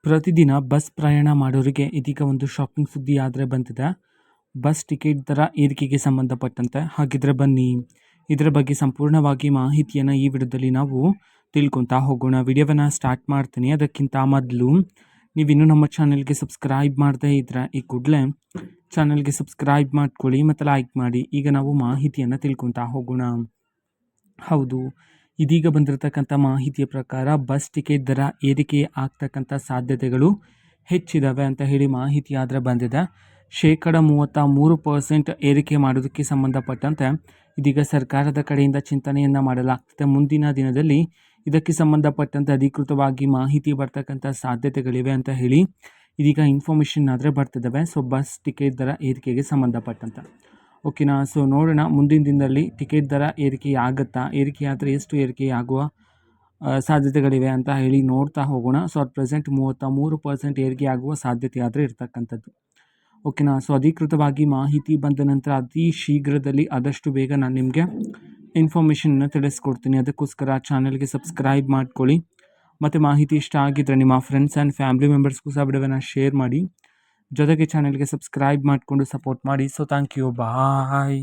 ಪ್ರತಿದಿನ ಬಸ್ ಪ್ರಯಾಣ ಮಾಡೋರಿಗೆ ಇದೀಗ ಒಂದು ಶಾಕಿಂಗ್ ಸುದ್ದಿ ಆದರೆ ಬಂದಿದೆ. ಬಸ್ ಟಿಕೆಟ್ ದರ ಏರಿಕೆಗೆ ಸಂಬಂಧಪಟ್ಟಂತೆ. ಹಾಗಿದ್ರೆ ಬನ್ನಿ ಇದರ ಬಗ್ಗೆ ಸಂಪೂರ್ಣವಾಗಿ ಮಾಹಿತಿಯನ್ನು ಈ ವಿಡಿಯೋದಲ್ಲಿ ನಾವು ತಿಳ್ಕೊತಾ ಹೋಗೋಣ. ವಿಡಿಯೋವನ್ನು ಸ್ಟಾರ್ಟ್ ಮಾಡ್ತೀನಿ. ಅದಕ್ಕಿಂತ ಮೊದಲು ನೀವಿನ್ನೂ ನಮ್ಮ ಚಾನಲ್ಗೆ ಸಬ್ಸ್ಕ್ರೈಬ್ ಮಾಡದೇ ಇದ್ರೆ ಈ ಕೂಡಲೇ ಚಾನಲ್ಗೆ ಸಬ್ಸ್ಕ್ರೈಬ್ ಮಾಡ್ಕೊಳ್ಳಿ ಮತ್ತು ಲೈಕ್ ಮಾಡಿ. ಈಗ ನಾವು ಮಾಹಿತಿಯನ್ನು ತಿಳ್ಕೊತಾ ಹೋಗೋಣ. ಹೌದು, ಇದೀಗ ಬಂದಿರತಕ್ಕಂಥ ಮಾಹಿತಿಯ ಪ್ರಕಾರ ಬಸ್ ಟಿಕೆಟ್ ದರ ಏರಿಕೆ ಆಗ್ತಕ್ಕಂಥ ಸಾಧ್ಯತೆಗಳು ಹೆಚ್ಚಿದಾವೆ ಅಂತ ಹೇಳಿ ಮಾಹಿತಿ ಆದರೆ ಬಂದಿದೆ. 33% ಏರಿಕೆ ಮಾಡೋದಕ್ಕೆ ಸಂಬಂಧಪಟ್ಟಂತೆ ಇದೀಗ ಸರ್ಕಾರದ ಕಡೆಯಿಂದ ಚಿಂತನೆಯನ್ನು ಮಾಡಲಾಗ್ತದೆ. ಮುಂದಿನ ದಿನದಲ್ಲಿ ಇದಕ್ಕೆ ಸಂಬಂಧಪಟ್ಟಂತೆ ಅಧಿಕೃತವಾಗಿ ಮಾಹಿತಿ ಬರ್ತಕ್ಕಂಥ ಸಾಧ್ಯತೆಗಳಿವೆ ಅಂತ ಹೇಳಿ ಇದೀಗ ಇನ್ಫಾರ್ಮೇಷನ್ ಆದರೆ ಬರ್ತಿದ್ದಾವೆ. ಸೊ ಬಸ್ ಟಿಕೆಟ್ ದರ ಏರಿಕೆಗೆ ಸಂಬಂಧಪಟ್ಟಂತೆ ಓಕೆನಾ. ಸೊ ನೋಡೋಣ ಮುಂದಿನ ದಿನದಲ್ಲಿ ಟಿಕೆಟ್ ದರ ಏರಿಕೆ ಆಗುತ್ತಾ, ಏರಿಕೆ ಆದರೆ ಎಷ್ಟು ಏರಿಕೆ ಆಗುವ ಸಾಧ್ಯತೆಗಳಿವೆ ಅಂತ ಹೇಳಿ ನೋಡ್ತಾ ಹೋಗೋಣ. ಸೊ ಅಟ್ ಪ್ರೆಸೆಂಟ್ 33% ಏರಿಕೆ ಆಗುವ ಸಾಧ್ಯತೆ ಆದರೆ ಇರ್ತಕ್ಕಂಥದ್ದು ಓಕೆನಾ. ಸೊ ಅಧಿಕೃತವಾಗಿ ಮಾಹಿತಿ ಬಂದ ನಂತರ ಅತಿ ಶೀಘ್ರದಲ್ಲಿ ಆದಷ್ಟು ಬೇಗ ನಾನು ನಿಮಗೆ ಇನ್ಫಾರ್ಮೇಷನ್ನ ತಿಳಿಸ್ಕೊಡ್ತೀನಿ. ಅದಕ್ಕೋಸ್ಕರ ಚಾನಲ್ಗೆ ಸಬ್ಸ್ಕ್ರೈಬ್ ಮಾಡ್ಕೊಳ್ಳಿ ಮತ್ತು ಮಾಹಿತಿ ಇಷ್ಟ ಆಗಿದ್ದರೆ ನಿಮ್ಮ ಫ್ರೆಂಡ್ಸ್ ಆ್ಯಂಡ್ ಫ್ಯಾಮಿಲಿ ಮೆಂಬರ್ಸ್ಗೂ ಸಹ ವಿಡಿಯೋವನ್ನು ಶೇರ್ ಮಾಡಿ. ಜೊತೆಗೆ ಚಾನಲ್ಗೆ ಸಬ್ಸ್ಕ್ರೈಬ್ ಮಾಡಿಕೊಂಡು ಸಪೋರ್ಟ್ ಮಾಡಿ. So thank you, bye.